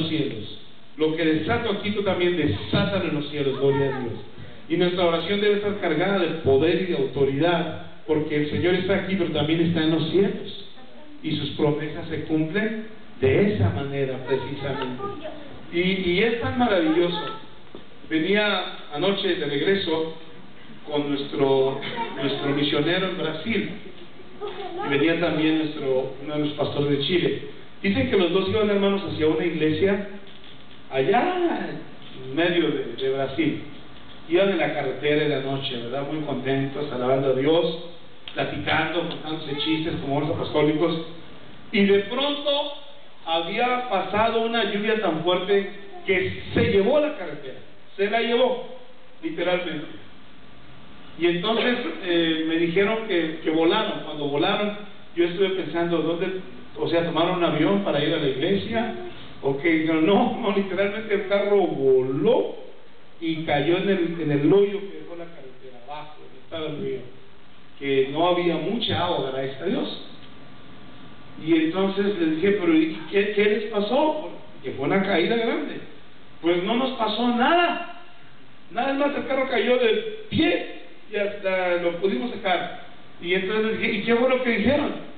cielos. Lo que desato aquí, tú también desátalo en los cielos, gloria a Dios. Y nuestra oración debe estar cargada de poder y de autoridad, porque el Señor está aquí, pero también está en los cielos. Y sus promesas se cumplen de esa manera, precisamente. Y es tan maravilloso. Venía anoche de regreso con nuestro misionero en Brasil, y venía también uno de los pastores de Chile. Dicen que los dos iban, hermanos, hacia una iglesia allá en medio de Brasil. Iban en la carretera de la noche, ¿verdad? Muy contentos, alabando a Dios, platicando, contándose chistes como buenos apostólicos. Y de pronto había pasado una lluvia tan fuerte que se llevó la carretera. Se la llevó, literalmente. Y entonces me dijeron que volaron. Cuando volaron, yo estuve pensando, ¿tomaron un avión para ir a la iglesia? No, literalmente el carro voló y cayó en el hoyo que dejó la carretera abajo, donde estaba el río, que no había mucha agua, gracias a Dios. Y entonces les dije, pero ¿y qué les pasó? Que fue una caída grande. Pues no nos pasó nada. Nada más el carro cayó de pie y hasta lo pudimos sacar. Y entonces les dije, ¿y qué fue lo que dijeron?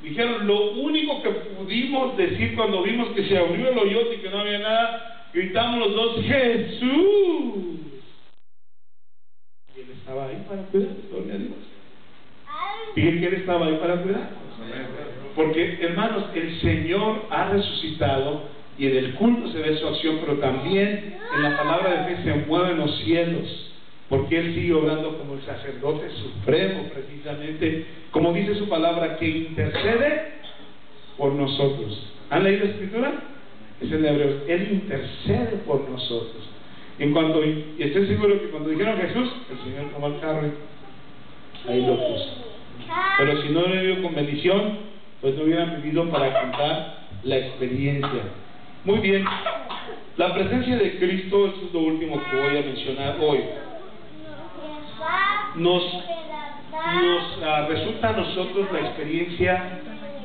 Dijeron, lo único que pudimos decir cuando vimos que se abrió el hoyote y que no había nada, gritamos los dos, ¡Jesús! Y él estaba ahí para cuidar, gloria a Dios. Dije que él estaba ahí para cuidar. Porque, hermanos, el Señor ha resucitado y en el culto se ve su acción, pero también en la palabra de fe se mueven los cielos, porque Él sigue obrando como el sacerdote supremo, precisamente, como dice su palabra, que intercede por nosotros. ¿Han leído la Escritura? Es en Hebreos. Él intercede por nosotros. Y estoy seguro que cuando dijeron Jesús, el Señor tomó el carro y ahí lo puso. Pero si no hubiera vivido con bendición, pues no hubieran vivido para contar la experiencia. Muy bien, la presencia de Cristo, esto es lo último que voy a mencionar hoy. Nos resulta a nosotros la experiencia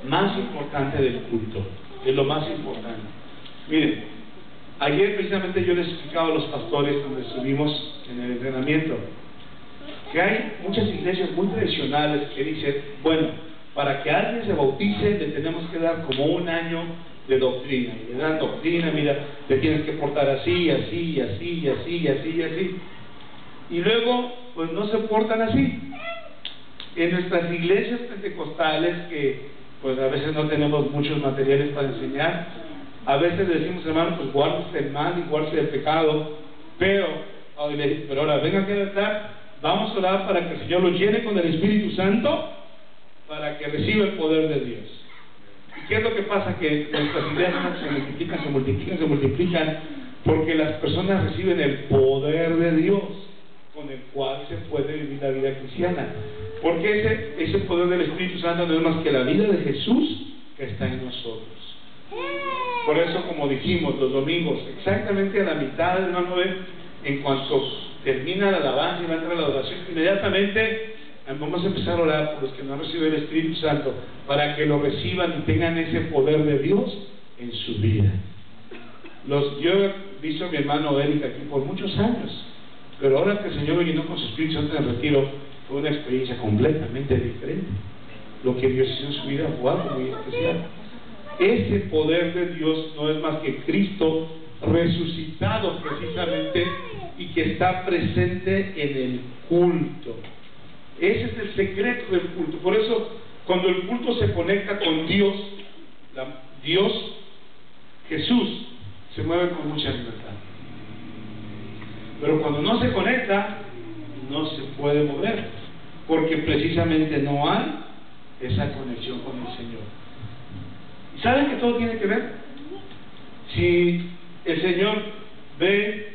más importante del culto. Es lo más importante. Miren, ayer precisamente yo les explicaba a los pastores cuando estuvimos en el entrenamiento que hay muchas iglesias muy tradicionales que dicen, bueno, para que alguien se bautice le tenemos que dar como un año de doctrina. Y le dan doctrina, mira, te tienes que portar así, así, así, así, así, así. Y luego, pues no se portan así. En nuestras iglesias pentecostales, que pues a veces no tenemos muchos materiales para enseñar, a veces le decimos, hermano, pues guárdese del mal y guárdese del pecado, pero ahora vengan aquí a estar, vamos a orar para que el Señor lo llene con el Espíritu Santo, para que reciba el poder de Dios. ¿Y qué es lo que pasa? Que nuestras ideas se multiplican, porque las personas reciben el poder de Dios, con el cual se puede vivir la vida cristiana. Porque ese poder del Espíritu Santo no es más que la vida de Jesús que está en nosotros. Por eso, como dijimos los domingos, exactamente a la mitad, hermano, en cuanto termina la alabanza y va a entrar la adoración, inmediatamente vamos a empezar a orar por los que no han recibido el Espíritu Santo, para que lo reciban y tengan ese poder de Dios en su vida. Yo he visto a mi hermano Eric aquí por muchos años, pero ahora que el Señor lo llenó con su Espíritu Santo en el retiro, fue una experiencia completamente diferente. Lo que Dios hizo en su vida fue algo muy especial. Ese poder de Dios no es más que Cristo resucitado precisamente, y que está presente en el culto. Ese es el secreto del culto. Por eso, cuando el culto se conecta con Dios, Jesús, se mueve con mucha libertad. Pero cuando no se conecta, no se puede mover, porque precisamente no hay esa conexión con el Señor. ¿Y saben que todo tiene que ver? Si el Señor ve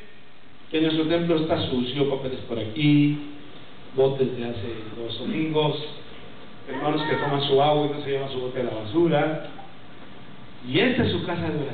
que nuestro templo está sucio, papeles por aquí, botes de hace 2 domingos, hermanos que toman su agua y no se llevan su bote a la basura, y esta es su casa de oración.